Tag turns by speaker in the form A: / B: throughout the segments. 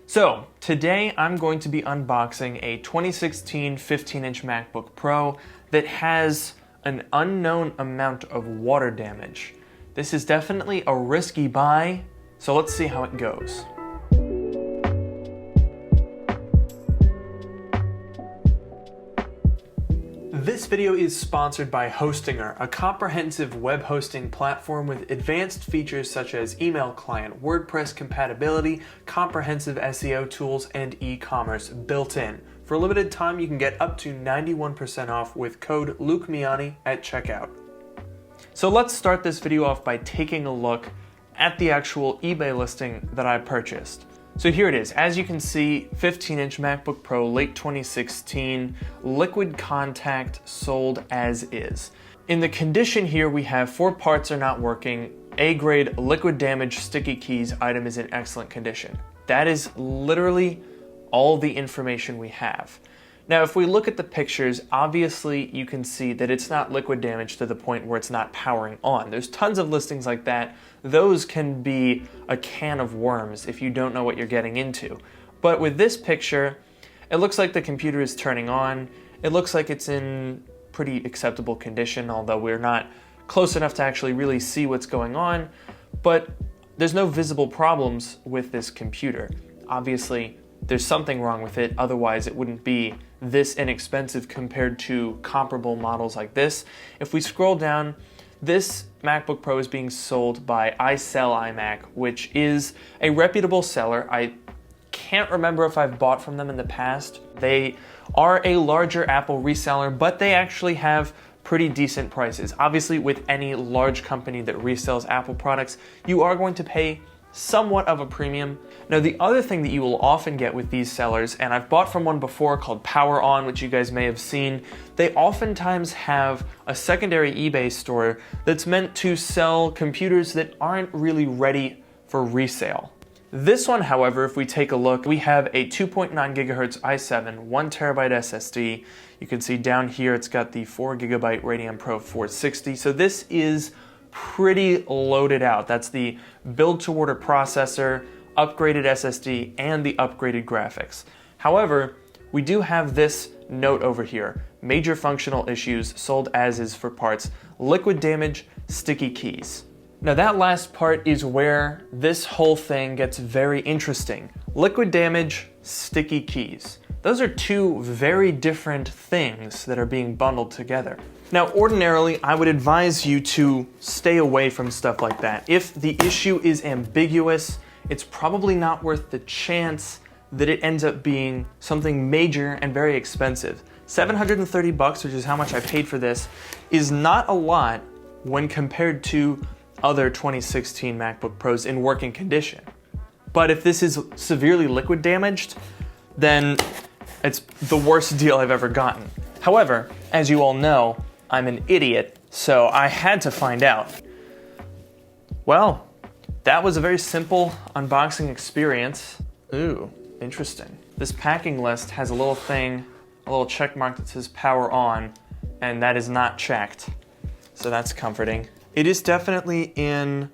A: So today I'm going to be unboxing a 2016 15-inch MacBook Pro that has an unknown amount of water damage. This is definitely a risky buy, so let's see how it goes. This video is sponsored by Hostinger, a comprehensive web hosting platform with advanced features such as email client, WordPress compatibility, comprehensive SEO tools, and e-commerce built in. For a limited time, you can get up to 91% off with code LukeMiani at checkout. So let's start this video off by taking a look at the actual eBay listing that I purchased. So here it is. As you can see, 15-inch MacBook Pro, late 2016, liquid contact, sold as is. In the condition here, we have 4 parts are not working. A-grade liquid damage sticky keys item is in excellent condition. That is literally all the information we have. Now, if we look at the pictures, obviously you can see that it's not liquid damage to the point where it's not powering on. There's tons of listings like that. Those can be a can of worms if you don't know what you're getting into. But with this picture, it looks like the computer is turning on. It looks like it's in pretty acceptable condition, although we're not close enough to actually really see what's going on. But there's no visible problems with this computer. Obviously, there's something wrong with it, otherwise it wouldn't be this inexpensive compared to comparable models like this. If we scroll down, this MacBook Pro is being sold by iMac, which is a reputable seller. I can't remember if I've bought from them in the past. They are a larger Apple reseller, but they actually have pretty decent prices. Obviously, with any large company that resells Apple products, you are going to pay somewhat of a premium. Now, the other thing that you will often get with these sellers, and I've bought from one before called Power On, which you guys may have seen, they oftentimes have a secondary eBay store that's meant to sell computers that aren't really ready for resale. This one, however, if we take a look, we have a 2.9 gigahertz i7, 1 terabyte SSD. You can see down here it's got the 4 gigabyte Radeon Pro 460. So this is pretty loaded out. That's the build-to-order processor, upgraded SSD, and the upgraded graphics. However, we do have this note over here. Major functional issues, sold as is for parts, liquid damage, sticky keys. Now that last part is where this whole thing gets very interesting. Liquid damage, sticky keys. Those are two very different things that are being bundled together. Now, ordinarily, I would advise you to stay away from stuff like that. If the issue is ambiguous, it's probably not worth the chance that it ends up being something major and very expensive. $730, which is how much I paid for this, is not a lot when compared to other 2016 MacBook Pros in working condition. But if this is severely liquid damaged, then it's the worst deal I've ever gotten. However, as you all know, I'm an idiot, so I had to find out. Well, that was a very simple unboxing experience. Ooh, interesting. This packing list has a little thing, a little check mark that says power on, and that is not checked. So that's comforting. It is definitely in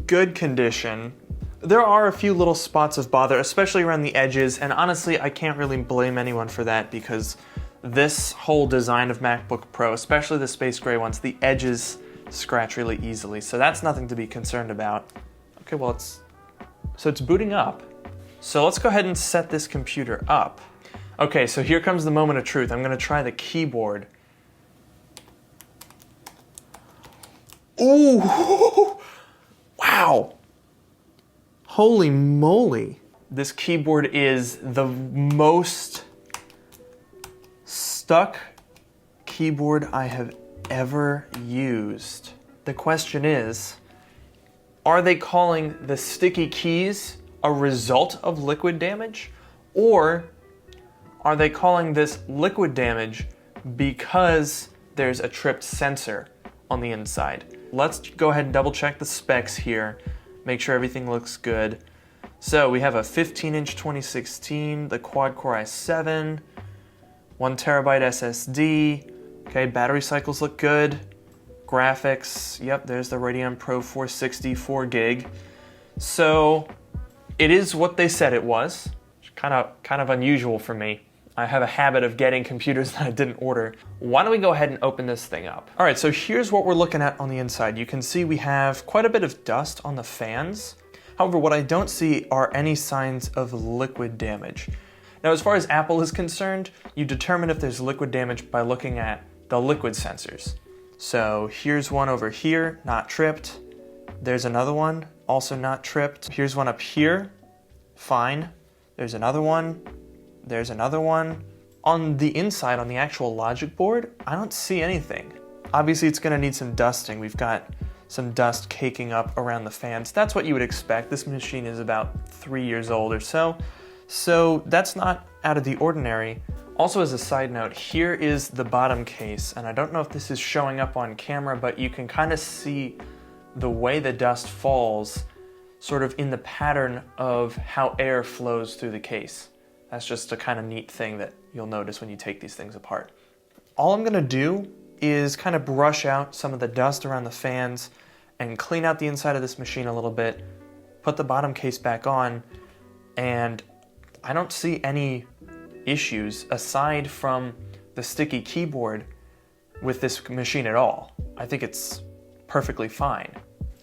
A: good condition. There are a few little spots of bother, especially around the edges, and honestly, I can't really blame anyone for that because this whole design of MacBook Pro, especially the space gray ones, the edges scratch really easily, so that's nothing to be concerned about. Okay, well, it's booting up. So let's go ahead and set this computer up. Okay, so here comes the moment of truth. I'm gonna try the keyboard. Ooh, wow. Holy moly. This keyboard is the most stuck keyboard I have ever used. The question is, are they calling the sticky keys a result of liquid damage? Or are they calling this liquid damage because there's a tripped sensor on the inside? Let's go ahead and double check the specs here, make sure everything looks good. So we have a 15-inch 2016, the quad-core i7, 1 terabyte SSD. Okay, battery cycles look good. Graphics, yep, there's the Radeon Pro 460 4 gig. So it is what they said it was. Kind of unusual for me. I have a habit of getting computers that I didn't order. Why don't we go ahead and open this thing up? All right, so here's what we're looking at on the inside. You can see we have quite a bit of dust on the fans. However, what I don't see are any signs of liquid damage. Now, as far as Apple is concerned, you determine if there's liquid damage by looking at the liquid sensors. So here's one over here, not tripped. There's another one, also not tripped. Here's one up here, fine. There's another one. There's another one. On the inside, on the actual logic board, I don't see anything. Obviously, it's gonna need some dusting. We've got some dust caking up around the fans. That's what you would expect. This machine is about 3 years old or so. So that's not out of the ordinary. Also, as a side note, here is the bottom case. And I don't know if this is showing up on camera, but you can kind of see the way the dust falls sort of in the pattern of how air flows through the case. That's just a kind of neat thing that you'll notice when you take these things apart. All I'm gonna do is kind of brush out some of the dust around the fans and clean out the inside of this machine a little bit, put the bottom case back on, and I don't see any issues aside from the sticky keyboard with this machine at all. I think it's perfectly fine.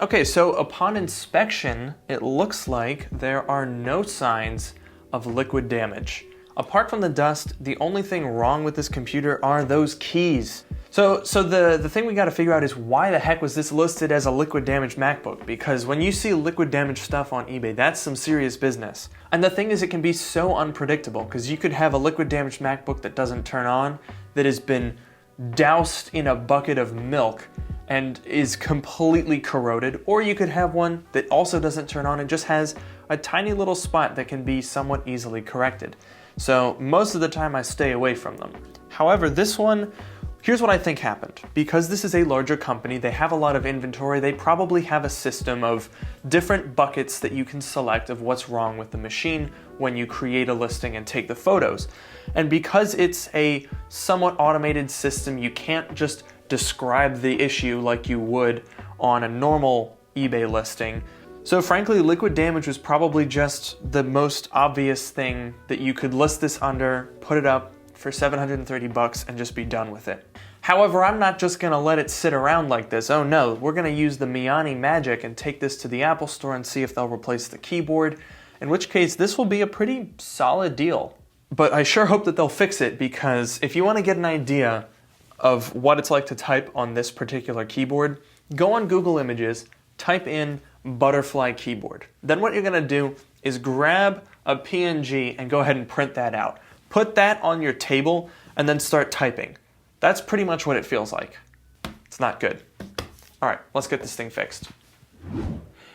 A: Okay, so upon inspection, it looks like there are no signs of liquid damage. Apart from the dust, the only thing wrong with this computer are those keys. So the thing we gotta figure out is why the heck was this listed as a liquid damaged MacBook? Because when you see liquid damaged stuff on eBay, that's some serious business. And the thing is, it can be so unpredictable, because you could have a liquid damaged MacBook that doesn't turn on, that has been doused in a bucket of milk and is completely corroded, or you could have one that also doesn't turn on and just has a tiny little spot that can be somewhat easily corrected. So most of the time I stay away from them. However, this one, here's what I think happened. Because this is a larger company, they have a lot of inventory, they probably have a system of different buckets that you can select of what's wrong with the machine when you create a listing and take the photos. And because it's a somewhat automated system, you can't just describe the issue like you would on a normal eBay listing. So frankly, liquid damage was probably just the most obvious thing that you could list this under, put it up for $730 and just be done with it. However, I'm not just gonna let it sit around like this. Oh no, we're gonna use the Miani magic and take this to the Apple Store and see if they'll replace the keyboard, in which case this will be a pretty solid deal. But I sure hope that they'll fix it, because if you wanna get an idea of what it's like to type on this particular keyboard, go on Google Images, type in butterfly keyboard. Then what you're gonna do is grab a PNG and go ahead and print that out. Put that on your table and then start typing. That's pretty much what it feels like. It's not good. All right, let's get this thing fixed.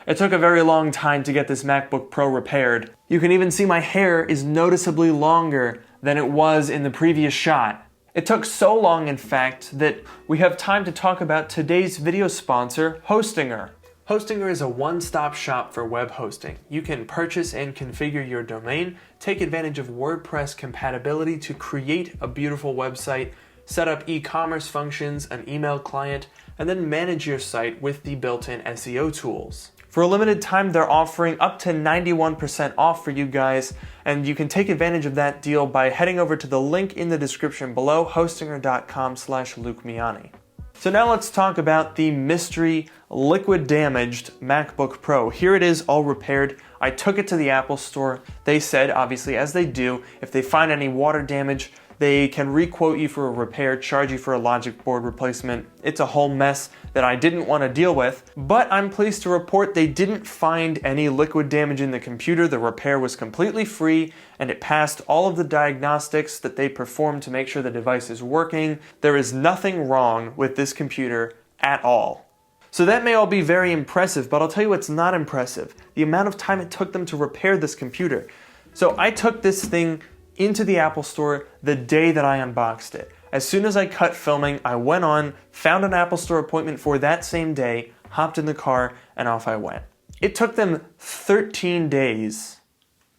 A: It took a very long time to get this MacBook Pro repaired. You can even see my hair is noticeably longer than it was in the previous shot. It took so long, in fact, that we have time to talk about today's video sponsor, Hostinger. Hostinger is a one-stop shop for web hosting. You can purchase and configure your domain, take advantage of WordPress compatibility to create a beautiful website, set up e-commerce functions, an email client, and then manage your site with the built-in SEO tools. For a limited time, they're offering up to 91% off for you guys, and you can take advantage of that deal by heading over to the link in the description below, hostinger.com/LukeMiani. So now let's talk about the mystery liquid damaged MacBook Pro. Here it is, all repaired. I took it to the Apple Store. They said, obviously, as they do, if they find any water damage, they can re-quote you for a repair, charge you for a logic board replacement. It's a whole mess that I didn't want to deal with, but I'm pleased to report they didn't find any liquid damage in the computer. The repair was completely free, and it passed all of the diagnostics that they performed to make sure the device is working. There is nothing wrong with this computer at all. So that may all be very impressive, but I'll tell you what's not impressive. The amount of time it took them to repair this computer. So I took this thing into the Apple Store the day that I unboxed it. As soon as I cut filming, I went on, found an Apple Store appointment for that same day, hopped in the car, and off I went. It took them 13 days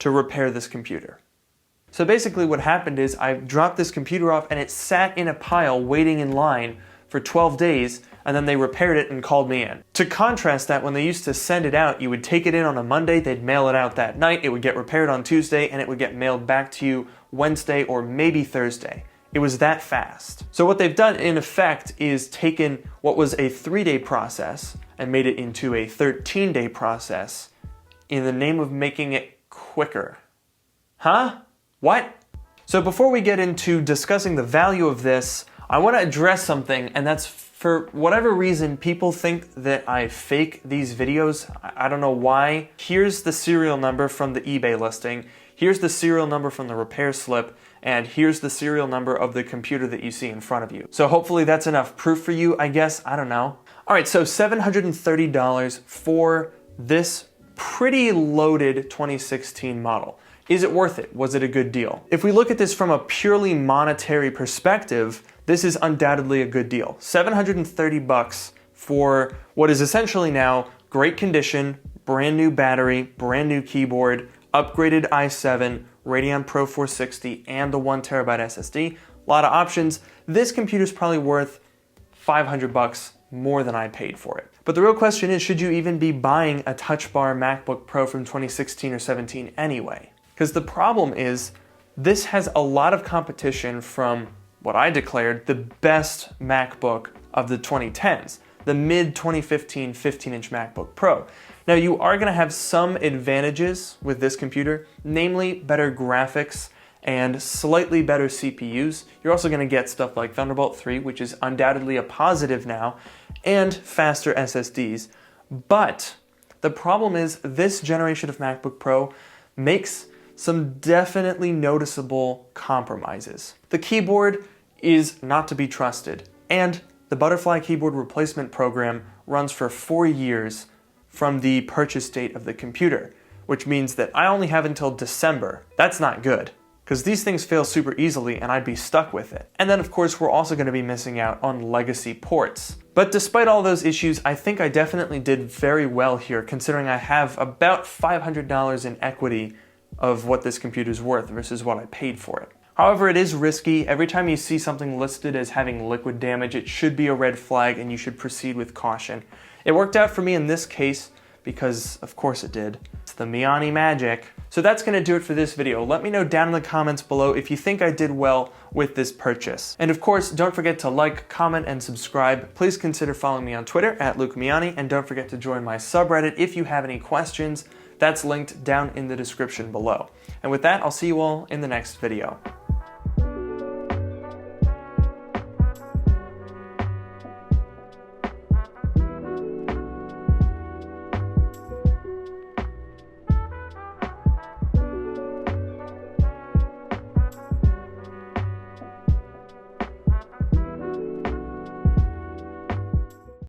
A: to repair this computer. So basically what happened is I dropped this computer off and it sat in a pile waiting in line for 12 days and then they repaired it and called me in. To contrast that, when they used to send it out, you would take it in on a Monday, they'd mail it out that night, it would get repaired on Tuesday, and it would get mailed back to you Wednesday or maybe Thursday. It was that fast. So what they've done in effect is taken what was a 3-day process and made it into a 13-day process in the name of making it quicker. Huh? What? So before we get into discussing the value of this, I want to address something, and that's for whatever reason people think that I fake these videos. I don't know why. Here's the serial number from the eBay listing, here's the serial number from the repair slip, and here's the serial number of the computer that you see in front of you. So hopefully that's enough proof for you, I guess. I don't know. Alright, so $730 for this pretty loaded 2016 model. Is it worth it? Was it a good deal? If we look at this from a purely monetary perspective, this is undoubtedly a good deal. $730 for what is essentially now great condition, brand new battery, brand new keyboard, upgraded i7, Radeon Pro 460, and the 1TB SSD. A lot of options. This computer's probably worth $500 more than I paid for it. But the real question is, should you even be buying a Touch Bar MacBook Pro from 2016 or 17 anyway? Because the problem is, this has a lot of competition from what I declared the best MacBook of the 2010s, the mid-2015 15-inch MacBook Pro. Now you are going to have some advantages with this computer, namely better graphics and slightly better CPUs. You're also going to get stuff like Thunderbolt 3, which is undoubtedly a positive now, and faster SSDs. But the problem is, this generation of MacBook Pro makes some definitely noticeable compromises. The keyboard is not to be trusted, and the Butterfly keyboard replacement program runs for 4 years from the purchase date of the computer, which means that I only have until December. That's not good, because these things fail super easily and I'd be stuck with it. And then of course we're also going to be missing out on legacy ports. But despite all those issues, I think I definitely did very well here, considering I have about $500 in equity of what this computer's worth versus what I paid for it. However, it is risky. Every time you see something listed as having liquid damage, it should be a red flag and you should proceed with caution. It worked out for me in this case because, of course it did. It's the Miani magic. So that's going to do it for this video. Let me know down in the comments below if you think I did well with this purchase. And of course, don't forget to like, comment, and subscribe. Please consider following me on Twitter at Luke Miani, and don't forget to join my subreddit if you have any questions. That's linked down in the description below. And with that, I'll see you all in the next video.